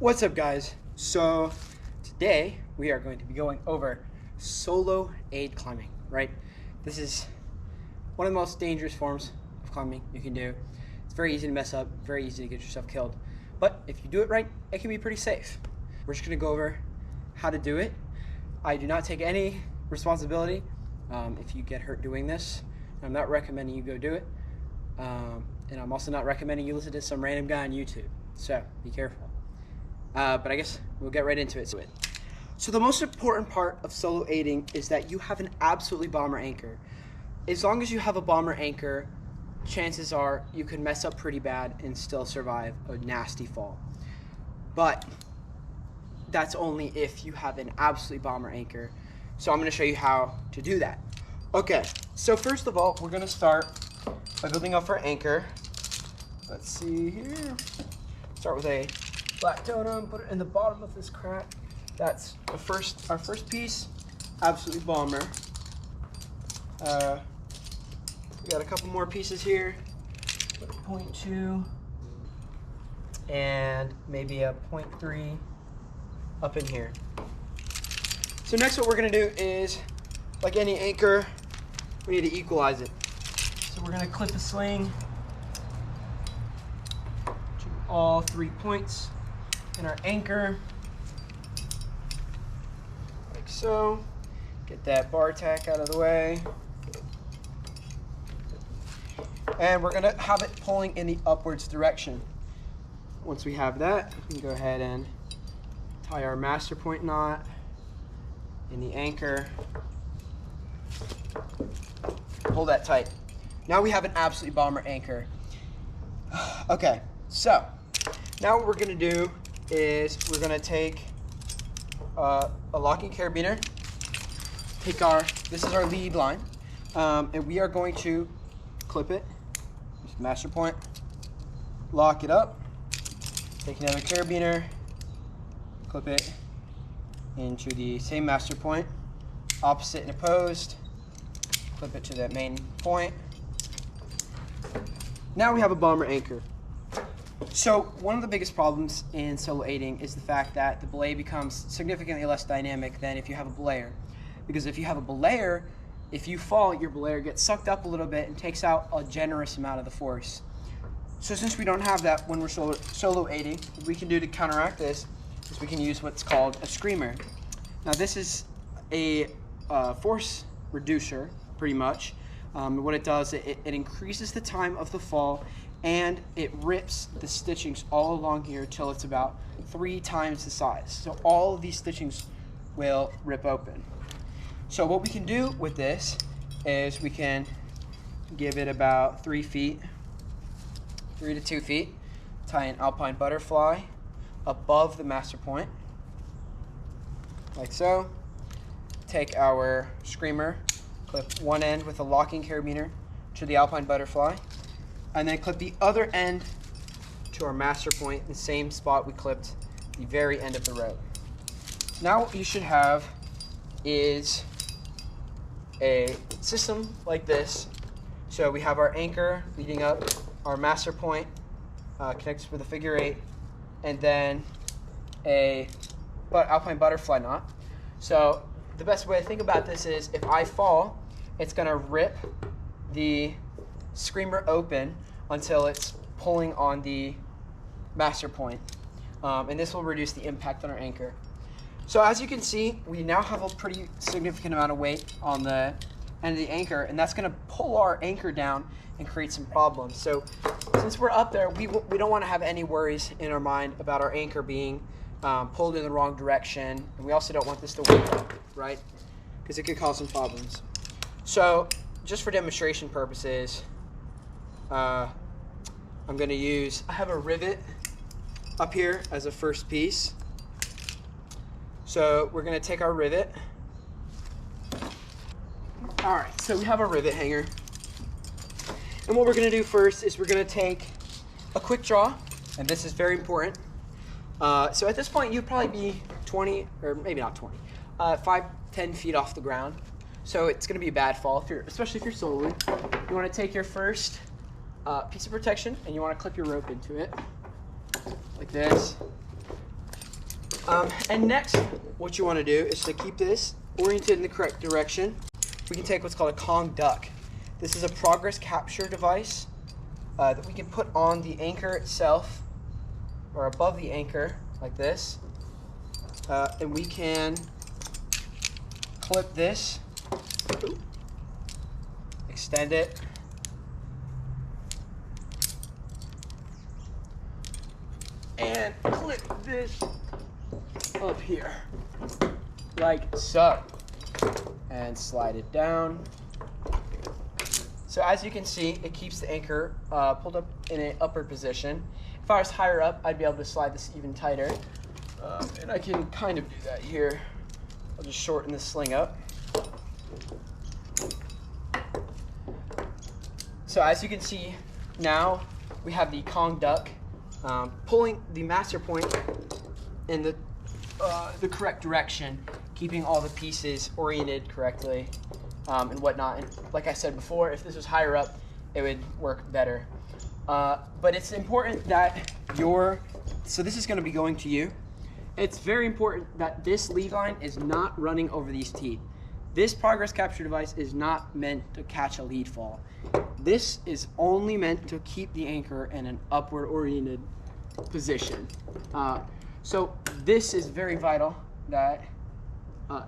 What's up, guys? So today we are going to be going over solo aid climbing, right? This is one of the most dangerous forms of climbing you can do. It's very easy to mess up, very easy to get yourself killed. But if you do it right, it can be pretty safe. We're just gonna go over how to do it. I do not take any responsibility if you get hurt doing this. I'm not recommending you go do it. And I'm also not recommending you listen to some random guy on YouTube. So be careful. But I guess we'll get right into it. So the most important part of solo aiding is that you have an absolutely bomber anchor. As long as you have a bomber anchor, chances are you can mess up pretty bad and still survive a nasty fall. But that's only if you have an absolutely bomber anchor. So I'm going to show you how to do that. Okay, so first of all, we're going to start by building up our anchor. Let's see here. Start with a black totem, put it in the bottom of this crack. That's our first piece, absolutely bomber. We got a couple more pieces here. Put a 0.2 and maybe a 0.3 up in here. So next what we're gonna do is, like any anchor, we need to equalize it. So we're gonna clip a sling to all 3 points in our anchor, like so. Get that bar tack out of the way. And we're gonna have it pulling in the upwards direction. Once we have that, we can go ahead and tie our master point knot in the anchor. Pull that tight. Now we have an absolutely bomber anchor. Okay, so now what we're gonna do is we're gonna take a locking carabiner. This is our lead line, and we are going to clip it. Just master point, lock it up. Take another carabiner, clip it into the same master point, opposite and opposed. Clip it to that main point. Now we have a bomber anchor. So one of the biggest problems in solo aiding is the fact that the belay becomes significantly less dynamic than if you have a belayer. Because if you have a belayer, if you fall, your belayer gets sucked up a little bit and takes out a generous amount of the force. So since we don't have that when we're solo aiding, what we can do to counteract this is we can use what's called a screamer. Now this is a force reducer, pretty much. What it does, it increases the time of the fall, and it rips the stitchings all along here till it's about 3 times the size. So all of these stitchings will rip open. So what we can do with this is we can give it about 3 to 2 feet, tie an alpine butterfly above the master point, like so. Take our screamer, clip one end with a locking carabiner to the alpine butterfly, and then clip the other end to our master point in the same spot we clipped the very end of the rope. Now what you should have is a system like this. So we have our anchor leading up, our master point connects with a figure 8, and then a alpine butterfly knot. So the best way to think about this is if I fall, it's gonna rip the screamer open until it's pulling on the master point. And this will reduce the impact on our anchor. So as you can see, we now have a pretty significant amount of weight on the end of the anchor, and that's gonna pull our anchor down and create some problems. So since we're up there, we don't wanna have any worries in our mind about our anchor being pulled in the wrong direction, and we also don't want this to wake up, right? Because it could cause some problems. So just for demonstration purposes, I'm gonna I have a rivet up here as a first piece. So we're gonna take our rivet. All right, so we have our rivet hanger. And what we're gonna do first is we're gonna take a quick draw, and this is very important. So at this point, you'd probably be 20, or maybe not 20, 5-10 feet off the ground. So it's gonna be a bad fall, especially if you're soloing. You wanna take your first piece of protection, and you wanna clip your rope into it, like this. And next, what you want to do is to keep this oriented in the correct direction. We can take what's called a Kong duck. This is a progress capture device that we can put on the anchor itself or above the anchor like this. And we can clip this, extend it, and clip this up here like so, and slide it down. So as you can see, it keeps the anchor pulled up in an upward position. If I was higher up, I'd be able to slide this even tighter, and I can kind of do that here. I'll just shorten the sling up. So as you can see, now we have the Kong duck pulling the master point in the correct direction, keeping all the pieces oriented correctly and whatnot. And like I said before, if this was higher up, it would work better. But it's important that so this is going to be going to you. It's very important that this lead line is not running over these teeth. This progress capture device is not meant to catch a lead fall. This is only meant to keep the anchor in an upward oriented position. So this is very vital that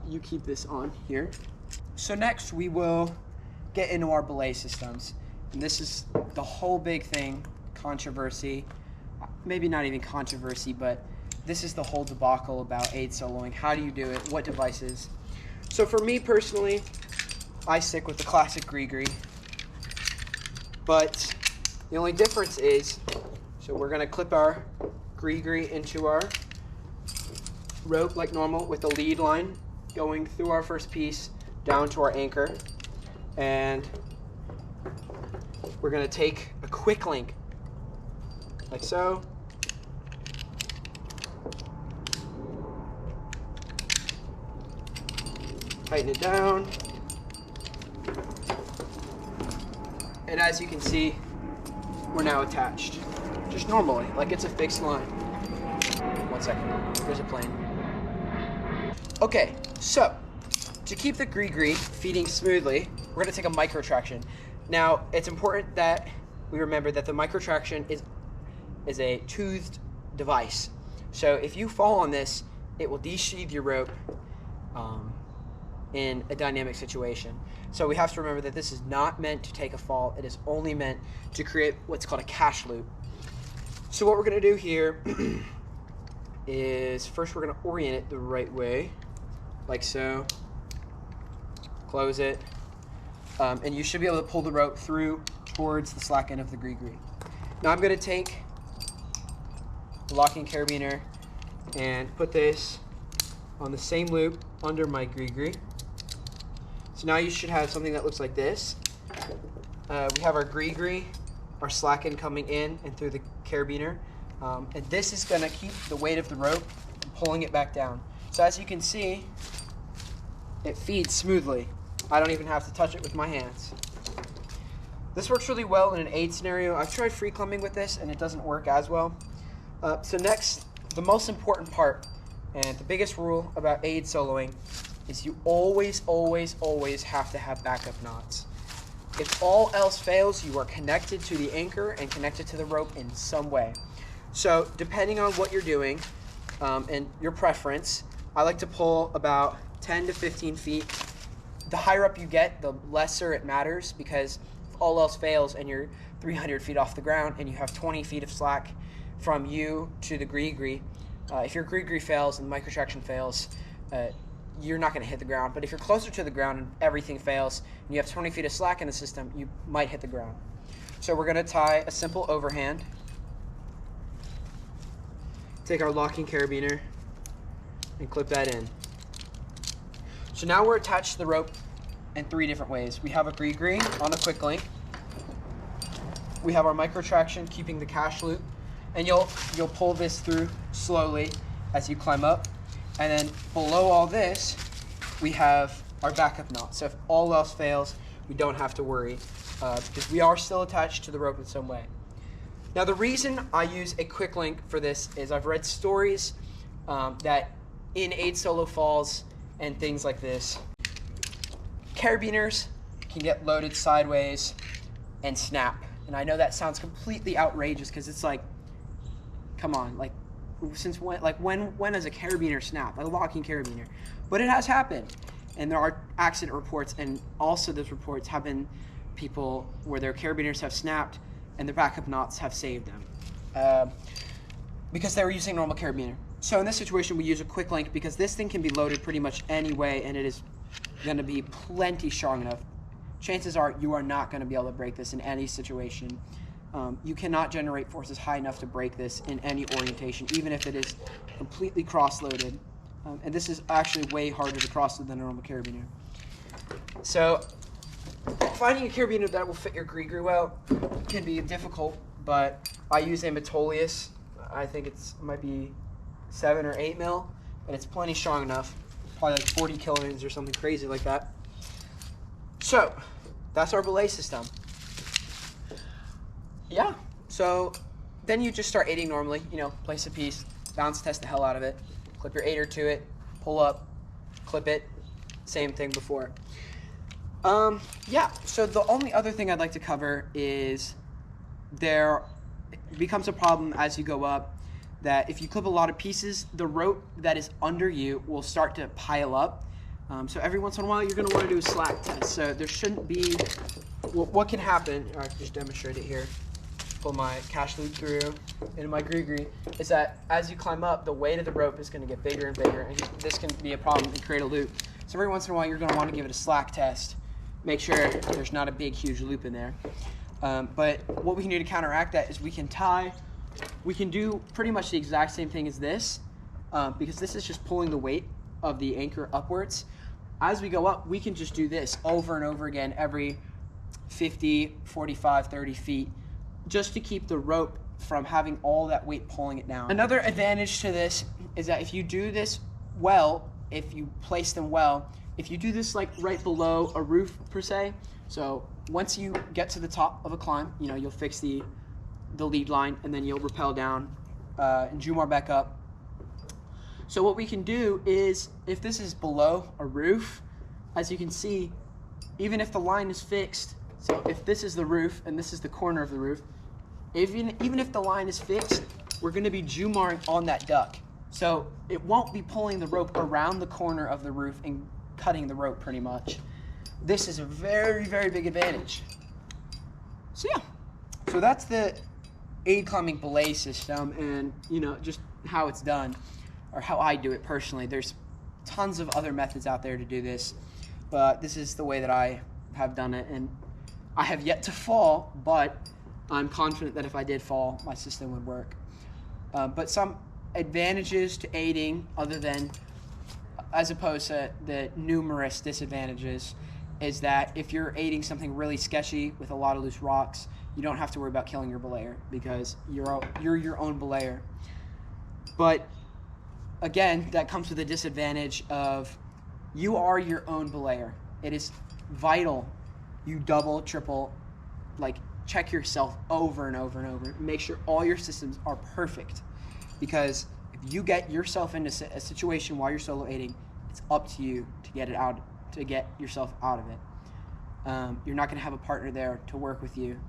you keep this on here. So next we will get into our belay systems. And this is the whole big thing, controversy, maybe not even controversy, but this is the whole debacle about aid soloing. How do you do it? What devices? So for me personally, I stick with the classic gree-gree. But the only difference is, so we're gonna clip our gree-gree into our rope like normal with the lead line going through our first piece down to our anchor. And we're gonna take a quick link, like so. Tighten it down. And as you can see, we're now attached. Just normally, like it's a fixed line. 1 second, there's a plane. Okay, so to keep the gree-gree feeding smoothly, we're gonna take a micro traction. Now, it's important that we remember that the micro traction is a toothed device. So if you fall on this, it will de-sheath your rope in a dynamic situation. So we have to remember that this is not meant to take a fall. It is only meant to create what's called a cache loop. So what we're gonna do here is first we're gonna orient it the right way, like so. Close it. And you should be able to pull the rope through towards the slack end of the gree-gree. Now I'm gonna take the locking carabiner and put this on the same loop under my gree-gree. So now you should have something that looks like this. We have our gree-gree, our slack end coming in and through the carabiner. And this is gonna keep the weight of the rope and pulling it back down. So as you can see, it feeds smoothly. I don't even have to touch it with my hands. This works really well in an aid scenario. I've tried free climbing with this and it doesn't work as well. So next, the most important part and the biggest rule about aid soloing is you always, always, always have to have backup knots. If all else fails, you are connected to the anchor and connected to the rope in some way. So depending on what you're doing and your preference, I like to pull about 10 to 15 feet. The higher up you get, the lesser it matters, because if all else fails and you're 300 feet off the ground and you have 20 feet of slack from you to the gree-gree, if your gree-gree fails and the microtraction fails, you're not going to hit the ground. But if you're closer to the ground and everything fails and you have 20 feet of slack in the system, you might hit the ground. So we're going to tie a simple overhand, take our locking carabiner and clip that in. So now we're attached to the rope in 3 different ways. We have a gree-gree on a quick link. We have our micro traction keeping the cache loop, and you'll pull this through slowly as you climb up. And then below all this, we have our backup knot. So if all else fails, we don't have to worry because we are still attached to the rope in some way. Now the reason I use a quick link for this is I've read stories that in aid solo falls and things like this, carabiners can get loaded sideways and snap. And I know that sounds completely outrageous because it's like, come on, like since when? Like when does a carabiner snap? A locking carabiner, but it has happened, and there are accident reports, and also those reports have been people where their carabiners have snapped and their backup knots have saved them because they were using normal carabiner. So in this situation, we use a quick link because this thing can be loaded pretty much any way, and it is going to be plenty strong enough. Chances are you are not going to be able to break this in any situation. You cannot generate forces high enough to break this in any orientation, even if it is completely cross-loaded. And this is actually way harder to cross-load than a normal carabiner. So finding a carabiner that will fit your gree well can be difficult, but I use a Metolius. I think it might be 7 or 8 mil, and it's plenty strong enough. Probably like 40 kilonewtons or something crazy like that. So that's our belay system. Yeah, so then you just start aiding normally, you know, place a piece, bounce test the hell out of it, clip your aider to it, pull up, clip it, same thing before. Yeah, so the only other thing I'd like to cover is there becomes a problem as you go up that if you clip a lot of pieces, the rope that is under you will start to pile up. So every once in a while, you're going to want to do a slack test. So there shouldn't be, what can happen, I can just demonstrate it here, pull my cash loop through into my gree, is that as you climb up, the weight of the rope is going to get bigger and bigger, and this can be a problem and create a loop. So every once in a while, you're going to want to give it a slack test. Make sure there's not a big, huge loop in there. But what we can do to counteract that is we can do pretty much the exact same thing as this, because this is just pulling the weight of the anchor upwards. As we go up, we can just do this over and over again every 50, 45, 30 feet, just to keep the rope from having all that weight pulling it down. Another advantage to this is that if you do this well, if you place them well, if you do this like right below a roof per se, so once you get to the top of a climb, you know, you'll fix the lead line and then you'll rappel down and Jumar back up. So what we can do is, if this is below a roof, as you can see, even if the line is fixed, so if this is the roof and this is the corner of the roof, even if the line is fixed, we're going to be Jumaring on that duck. So it won't be pulling the rope around the corner of the roof and cutting the rope pretty much. This is a very, very big advantage. So yeah, so that's the Aidclimbing belay system, and you know, just how it's done, or how I do it personally. There's tons of other methods out there to do this, but this is the way that I have done it, and I have yet to fall, but I'm confident that if I did fall, my system would work. But some advantages to aiding, other than, as opposed to the numerous disadvantages, is that if you're aiding something really sketchy with a lot of loose rocks, you don't have to worry about killing your belayer because you're your own belayer. But again, that comes with a disadvantage of you are your own belayer. It is vital you double, triple, like check yourself over and over and over. Make sure all your systems are perfect, because if you get yourself into a situation while you're solo aiding, it's up to you to get it out, to get yourself out of it. You're not going to have a partner there to work with you.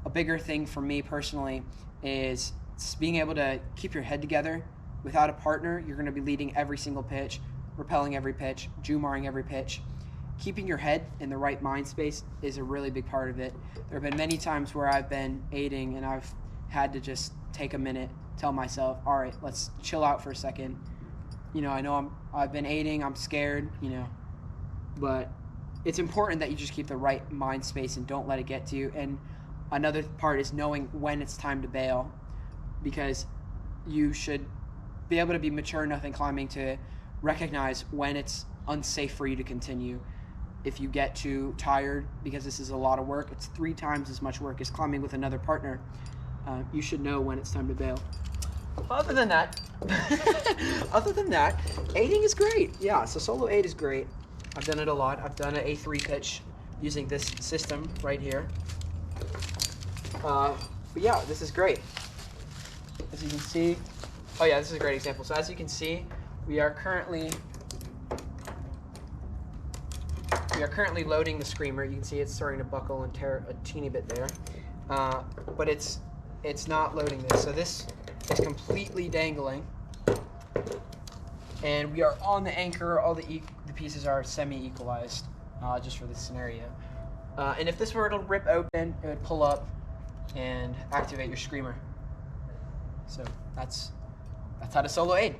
A bigger thing for me personally is being able to keep your head together. Without a partner, you're going to be leading every single pitch, rappelling every pitch, Jumaring every pitch. Keeping your head in the right mind space is a really big part of it. There have been many times where I've been aiding and I've had to just take a minute, tell myself, all right, let's chill out for a second. You know, I know I've been aiding, I'm scared, you know, but it's important that you just keep the right mind space and don't let it get to you. And another part is knowing when it's time to bail, because you should be able to be mature enough in climbing to recognize when it's unsafe for you to continue. If you get too tired, because this is a lot of work, it's 3 times as much work as climbing with another partner, you should know when it's time to bail. Other than that, aiding is great. Yeah, so solo aid is great. I've done it a lot. I've done an A3 pitch using this system right here. But yeah, this is great. As you can see, Oh yeah, this is a great example. So as you can see, we are currently loading the screamer. You can see it's starting to buckle and tear a teeny bit there, but it's not loading this. So this is completely dangling, and we are on the anchor. All the pieces are semi-equalized, just for this scenario. And if this were to rip open, it would pull up and activate your screamer. So that's how to solo aid.